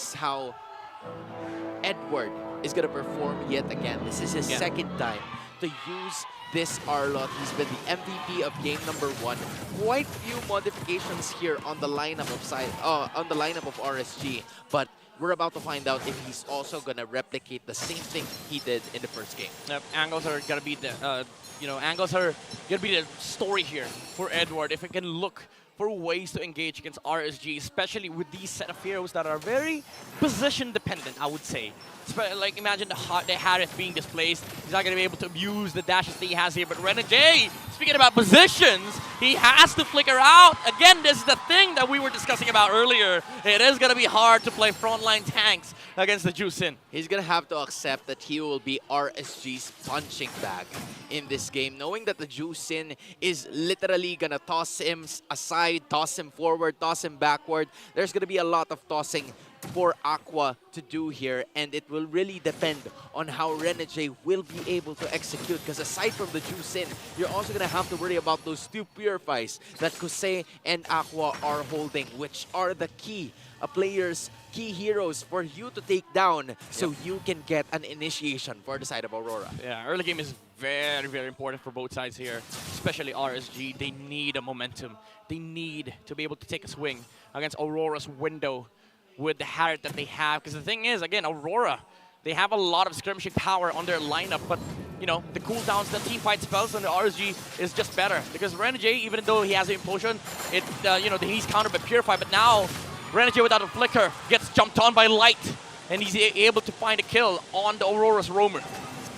that's how Edward is going to perform yet again. This is his second time to use this Arlot. He's been the MVP of game number 1. Quite few modifications here on the lineup of RSG, but we're about to find out if he's also gonna replicate the same thing he did in the first game. Yep, angles are gonna be the angles are gonna be the story here for Edward. If he can look for ways to engage against RSG, especially with these set of heroes that are very position dependent, I would say. Like, imagine the Harith being displaced. He's not going to be able to abuse the dashes that he has here. But Renegade, speaking about positions, he has to flicker out. Again, this is the thing that we were discussing about earlier. It is going to be hard to play frontline tanks against the Juicin. He's going to have to accept that he will be RSG's punching bag in this game, knowing that the Juicin is literally going to toss him aside, toss him forward, toss him backward. There's going to be a lot of tossing for Aqua to do here, and it will really depend on how Renegade will be able to execute, because aside from the Juicin, you're also going to have to worry about those 2 Purifies that Kusei and Aqua are holding, which are the key players, key heroes for you to take down so you can get an initiation for the side of Aurora. Yeah, early game is very, very important for both sides here, especially RSG. They need a momentum. They need to be able to take a swing against Aurora's window with the Harith that they have. Because the thing is, again, Aurora, they have a lot of skirmishing power on their lineup, but, you know, the cooldowns, the teamfight spells on the RSG is just better. Because Renegade, even though he has the implosion, he's countered by Purify, but now Renegade without a flicker gets jumped on by Light, and he's able to find a kill on the Aurora's roamer.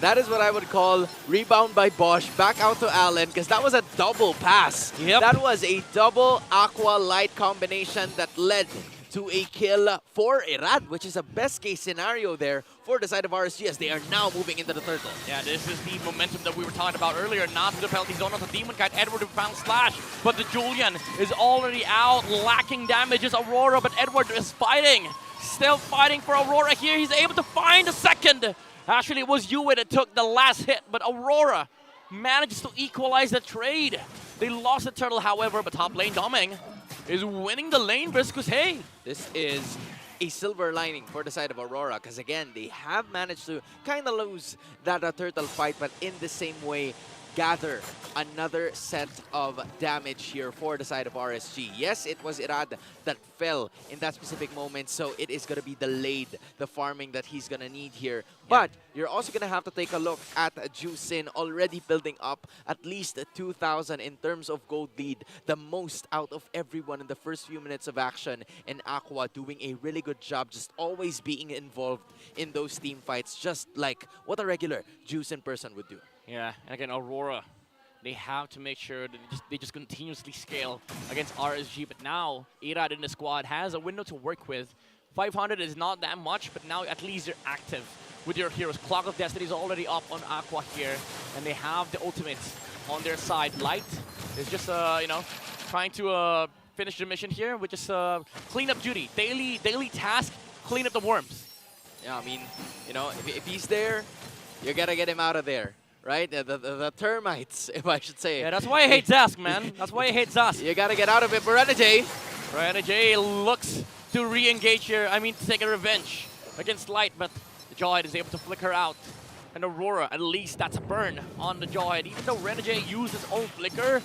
That is what I would call rebound by Bosch, back out to Allen, because that was a double pass. Yep. That was a double Aqua Light combination that led to a kill for Irad, which is a best case scenario there for the side of RSG as they are now moving into the turtle. Yeah, this is the momentum that we were talking about earlier. Not to the penalty zone of the Demon Kite. Edward found Slash, but the Julian is already out, lacking damages Aurora, but Edward is fighting. Still fighting for Aurora here. He's able to find a second. Actually, it was Yue that took the last hit, but Aurora manages to equalize the trade. They lost the turtle, however, but top lane Doming is winning the lane versus hey. This is a silver lining for the side of Aurora, because again, they have managed to kind of lose that turtle fight, but in the same way, gather another set of damage here for the side of RSG. Yes, it was Irad that fell in that specific moment, so it is going to be delayed, the farming that he's going to need here. But you're also going to have to take a look at Juicin already building up at least 2,000 in terms of gold lead, the most out of everyone in the first few minutes of action, and Aqua doing a really good job just always being involved in those team fights, just like what a regular Juicin person would do. Yeah, and again, Aurora, they have to make sure that they just continuously scale against RSG. But now, Irad in the squad has a window to work with. 500 is not that much, but now at least you're active with your heroes. Clock of Destiny is already up on Aqua here, and they have the ultimates on their side. Light is just, trying to finish the mission here with just cleanup duty. Daily task, clean up the worms. Yeah, I mean, if he's there, you gotta get him out of there. Right? The termites, if I should say. Yeah, that's why I hate Zask, man. That's why I hate Zask. You gotta get out of it for Renegade. Renegade looks to re-engage here. I mean, to take a revenge against Light, but the Jawhead is able to flicker out. And Aurora, at least that's a burn on the Jawhead. Even though Renegade used his own flicker,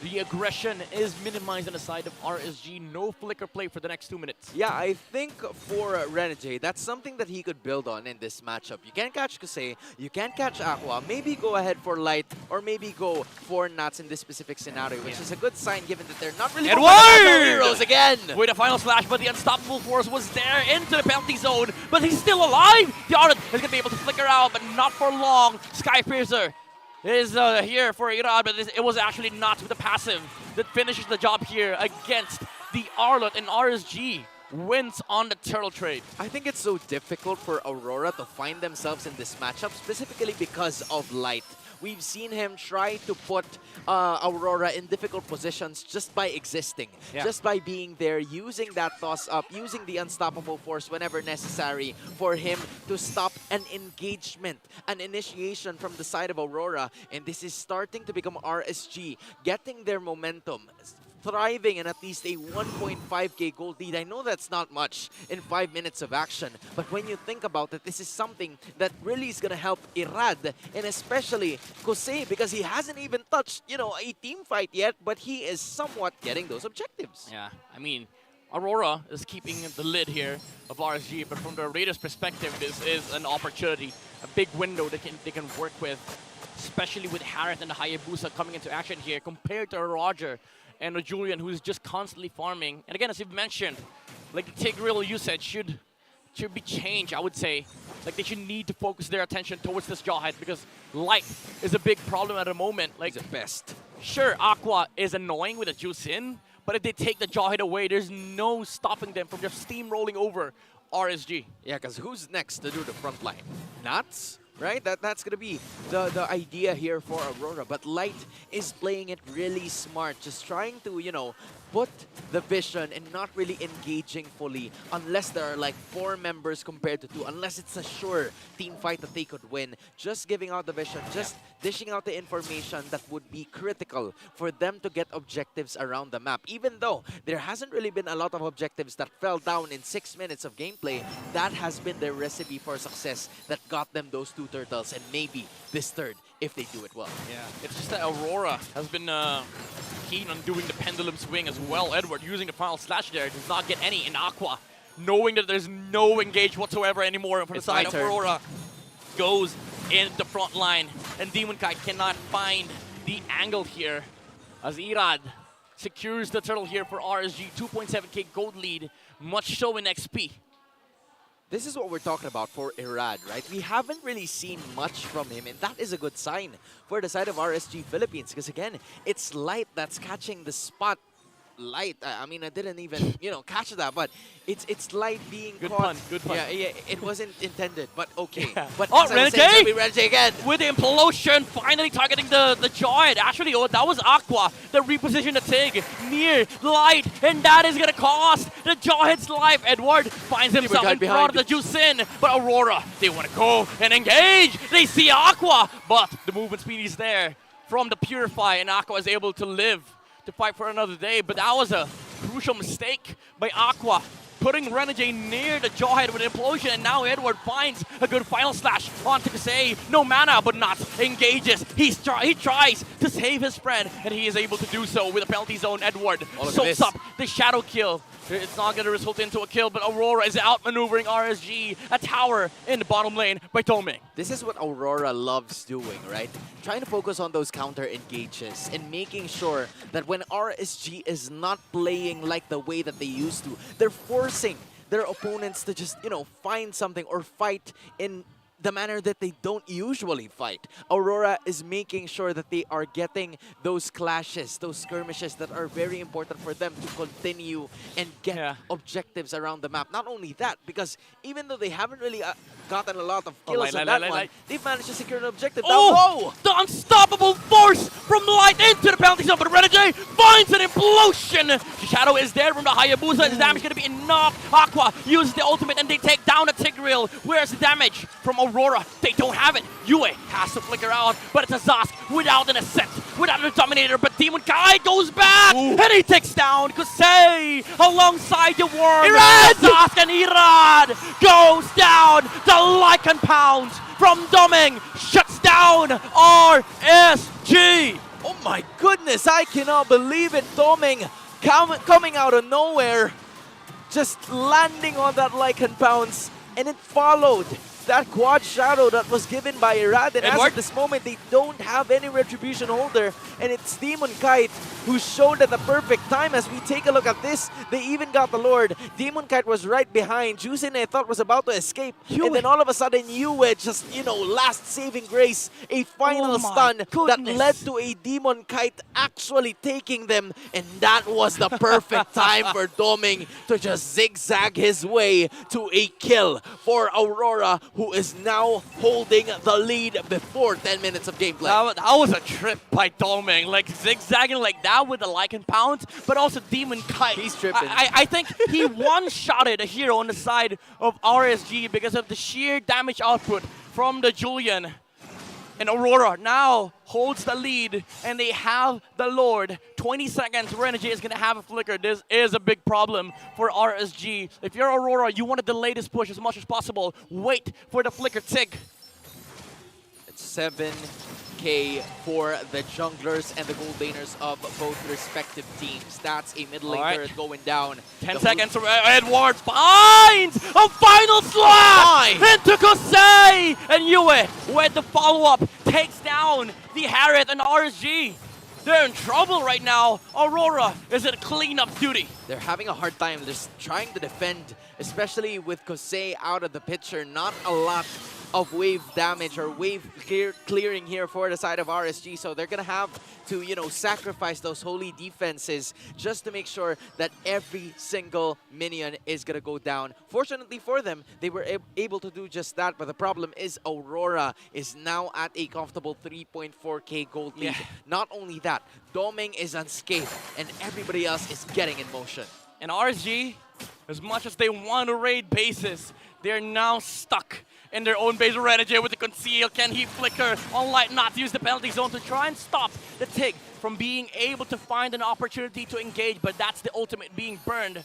the aggression is minimized on the side of RSG. No flicker play for the next 2 minutes. Yeah, I think for Renegade, that's something that he could build on in this matchup. You can't catch Kusei, you can't catch Aqua. Maybe go ahead for Light, or maybe go for Nats in this specific scenario, which is a good sign given that they're not really heroes again. With a final slash, but the unstoppable force was there into the penalty zone, but he's still alive. The Aurora is going to be able to flicker out, but not for long. Skypiercer is here for Irad, but it was actually not with the passive that finishes the job here against the Arlot, and RSG wins on the turtle trade. I think it's so difficult for Aurora to find themselves in this matchup, specifically because of Light. We've seen him try to put Aurora in difficult positions just by existing, just by being there, using that toss-up, using the unstoppable force whenever necessary for him to stop an engagement, an initiation from the side of Aurora. And this is starting to become RSG, getting their momentum, thriving in at least a 1.5k gold lead. I know that's not much in 5 minutes of action, but when you think about it, this is something that really is going to help Irad, and especially Kosei, because he hasn't even touched, you know, a team fight yet, but he is somewhat getting those objectives. Yeah, I mean, Aurora is keeping the lid here of RSG, but from the Raiders' perspective, this is an opportunity, a big window they can work with, especially with Harith and the Hayabusa coming into action here, compared to Roger and a Julian who's just constantly farming. And again, as you've mentioned, like the Tigreal usage should be changed, I would say. Like they should need to focus their attention towards this Jawhead because light is a big problem at the moment. Like He's the best. Sure, Aqua is annoying with a juice in, but if they take the Jawhead away, there's no stopping them from just steamrolling over RSG. Yeah, because who's next to do the front line? Nuts? Right? That's going to be the idea here for Aurora. But Light is playing it really smart, just trying to, you know, put the vision and not really engaging fully unless there are like 4 members compared to 2, unless it's a sure team fight that they could win. Just giving out the vision, just dishing out the information that would be critical for them to get objectives around the map. Even though there hasn't really been a lot of objectives that fell down in 6 minutes of gameplay, that has been their recipe for success that got them those 2 turtles and maybe this third if they do it well. Yeah, it's just that Aurora has been keen on doing the pendulum swing as well. Edward using the final slash there does not get any in Aqua, knowing that there's no engage whatsoever anymore from the side of Aurora. Goes in the front line, and Demon Kite cannot find the angle here as Irad secures the turtle here for RSG. 2.7k gold lead, much so in XP. This is what we're talking about for Irad, right? We haven't really seen much from him, and that is a good sign for the side of RSG Philippines, because again, it's Light that's catching the spot. Light, I mean, I didn't even, you know, catch that, but it's Light being Good caught. pun, good pun. Yeah, it wasn't intended, but okay. Yeah. But Oh, Renegade again. With the implosion, finally targeting the Jawhead. Actually, oh, that was Aqua that repositioned the Tig near Light, and that is gonna cost the Jawhead's life. Edward finds himself in front of the Juicin, but Aurora, they want to go and engage. They see Aqua, but the movement speed is there from the Purify, and Aqua is able to live to fight for another day. But that was a crucial mistake by Aqua, putting Renegade near the Jawhead with an implosion, and now Edward finds a good final slash onto Kasei. No mana, but not engages. He tries to save his friend, and he is able to do so with a penalty zone. Edward soaks up the shadow kill. It's not going to result into a kill, but Aurora is outmaneuvering RSG. A tower in the bottom lane by Toming. This is what Aurora loves doing, right? Trying to focus on those counter engages and making sure that when RSG is not playing like the way that they used to, they're forcing their opponents to just, you know, find something or fight in the manner that they don't usually fight. Aurora is making sure that they are getting those clashes, those skirmishes that are very important for them to continue and get objectives around the map. Not only that, because even though they haven't really gotten a lot of kills on that one, they've managed to secure an objective down low. The unstoppable force from Light into the penalty zone, but Renegade finds an implosion. Shadow is there from the Hayabusa. His damage going to be enough. Aqua uses the ultimate and they take down a Tigreal. Where's the damage from Aurora? They don't have it. Yue has to flicker out, but it's a Zosk without an Ascent, without a Dominator, but Demon Kai goes back, and he takes down Kosei alongside the Worm. Irad! Zosk and Irad goes down. The Lycan Pound from Doming shuts down RSG. Oh my goodness, I cannot believe it. Doming coming out of nowhere, just landing on that Lycan Pounce, and it followed that quad shadow that was given by Irad, and as at this moment they don't have any retribution holder, and it's Demon Kite who showed at the perfect time. As we take a look at this, they even got the Lord. Demon Kite was right behind. Juicin, I thought, was about to escape, and then all of a sudden Yue just, you know, last saving grace, a final stun that led to a Demon Kite actually taking them, and that was the perfect time for Doming to just zigzag his way to a kill for Aurora, who is now holding the lead before 10 minutes of gameplay. That was a trip by Doming, like zigzagging like that with the Lycan Pound, but also Demon Kite. He's tripping. I think he one-shotted a hero on the side of RSG because of the sheer damage output from the Julian. And Aurora now holds the lead, and they have the Lord. 20 seconds, RSG is going to have a flicker. This is a big problem for RSG. If you're Aurora, you want to delay this push as much as possible. Wait for the flicker tick. It's 7K for the junglers and the gold laners of both respective teams. That's a middle lane turret going down. 10 seconds, Edward finds a final slap into Kosei! And Yue, with the follow-up, takes down the Harriet and RSG. They're in trouble right now. Aurora is at cleanup duty. They're having a hard time just trying to defend, especially with Kosei out of the picture. Not a lot of wave damage or wave clearing here for the side of RSG, so they're gonna have to, you know, sacrifice those holy defenses just to make sure that every single minion is gonna go down. Fortunately for them, they were able to do just that, but the problem is Aurora is now at a comfortable 3.4k gold lead. Not only that, Doming is unscathed and everybody else is getting in motion. And RSG, as much as they want to raid bases, they're now stuck in their own base. RSG with the conceal. Can he flicker on Light not to use the penalty zone to try and stop the Tig from being able to find an opportunity to engage? But that's the ultimate being burned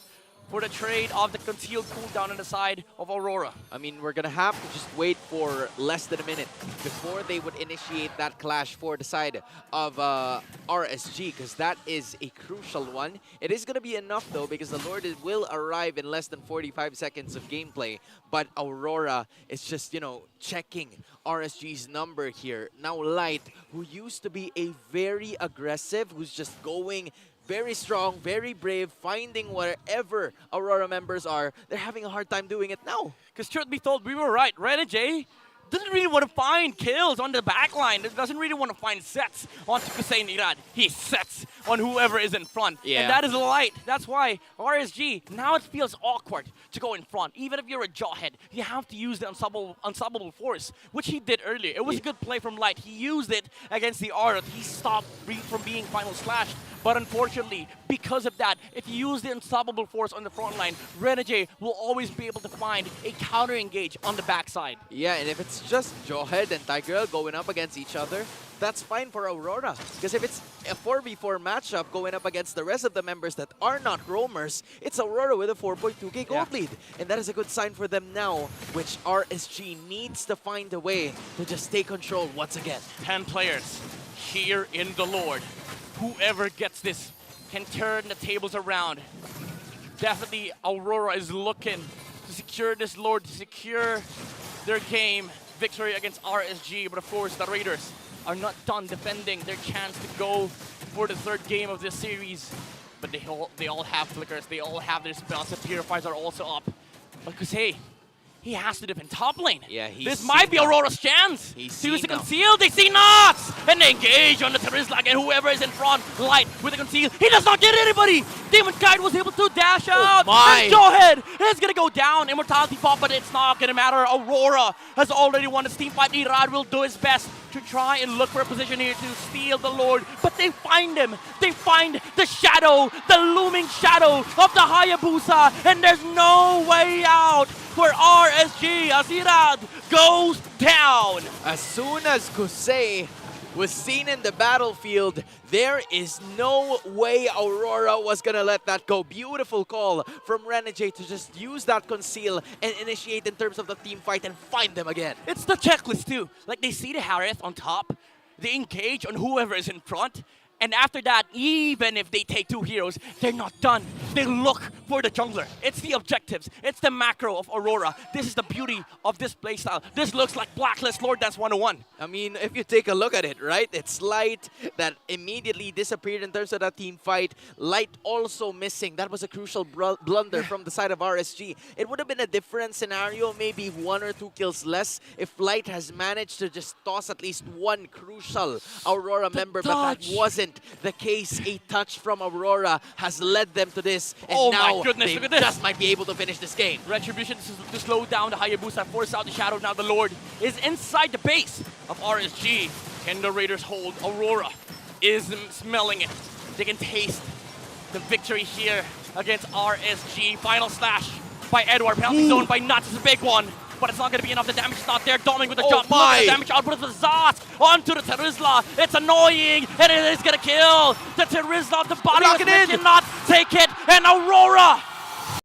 for the trade of the concealed cooldown on the side of Aurora. I mean, we're gonna have to just wait for less than a minute before they would initiate that clash for the side of RSG, because that is a crucial one. It is gonna be enough though, because the Lord will arrive in less than 45 seconds of gameplay, but Aurora is just, you know, checking RSG's number here. Now Light, who used to be a very aggressive, who's just going very strong, very brave, finding wherever Aurora members are. They're having a hard time doing it now. Because truth be told, we were right. RSG doesn't really want to find kills on the backline. It doesn't really want to find sets on Kosei and Irad. He sets on whoever is in front. Yeah. And that is Light. That's why RSG, now it feels awkward to go in front. Even if you're a jawhead, you have to use the unstoppable force, which he did earlier. It was a good play from Light. He used it against the Aura. He stopped from being final slashed. But unfortunately, because of that, if you use the unstoppable force on the front line, RSG will always be able to find a counter engage on the backside. Yeah, and if it's just Jawhead and Tiger going up against each other, that's fine for Aurora. Because if it's a 4v4 matchup going up against the rest of the members that are not roamers, it's Aurora with a 4.2k gold lead. And that is a good sign for them now, which RSG needs to find a way to just take control once again. 10 players here in the Lord. Whoever gets this can turn the tables around. Definitely Aurora is looking to secure this Lord, to secure their game victory against RSG. But of course, the Raiders are not done defending their chance to go for the third game of this series. But they all have flickers, they all have their spells. The Purifiers are also up. But Kosei, he has to defend top lane. Yeah, this might be Aurora's chance. He's to use the conceal. They see Nox! And they engage on the Terizla, and whoever is in front, Light with the conceal. He does not get anybody! Demon Kite was able to dash out! And Jawhead is gonna go down. Immortality pop, but it's not gonna matter. Aurora has already won this team fight. Irad will do his best to try and look for a position here to steal the Lord. But they find him. They find the shadow, the looming shadow of the Hayabusa. And there's no way out for RSG as Irad goes down. As soon as Kosei was seen in the battlefield, there is no way Aurora was gonna let that go. Beautiful call from RSG to just use that conceal and initiate in terms of the team fight and find them again. It's the checklist too. Like they see the Harith on top, they engage on whoever is in front, and after that, even if they take 2 heroes, they're not done. They look for the jungler. It's the objectives. It's the macro of Aurora. This is the beauty of this playstyle. This looks like Blacklist Lord Dance 101. I mean, if you take a look at it, right? It's Light that immediately disappeared in terms of that team fight. Light also missing. That was a crucial blunder from the side of RSG. It would have been a different scenario, maybe 1 or 2 kills less, if Light has managed to just toss at least 1 crucial Aurora member, but that wasn't the case. A touch from Aurora has led them to this, and now they just might be able to finish this game. Retribution to slow down the Hayabusa, force out the shadow. Now the Lord is inside the base of RSG. Can the Raiders hold? Aurora is smelling it. They can taste the victory here against RSG. Final slash by Edward. Penalty zone by Nuts is a big one. but it's not going to be enough. The damage is not there. Doming with the Oh jump. Look at the damage output of the Zaz onto the Terizla. It's annoying, and it is going to kill the Terizla. The body Lock it in. cannot take it, and Aurora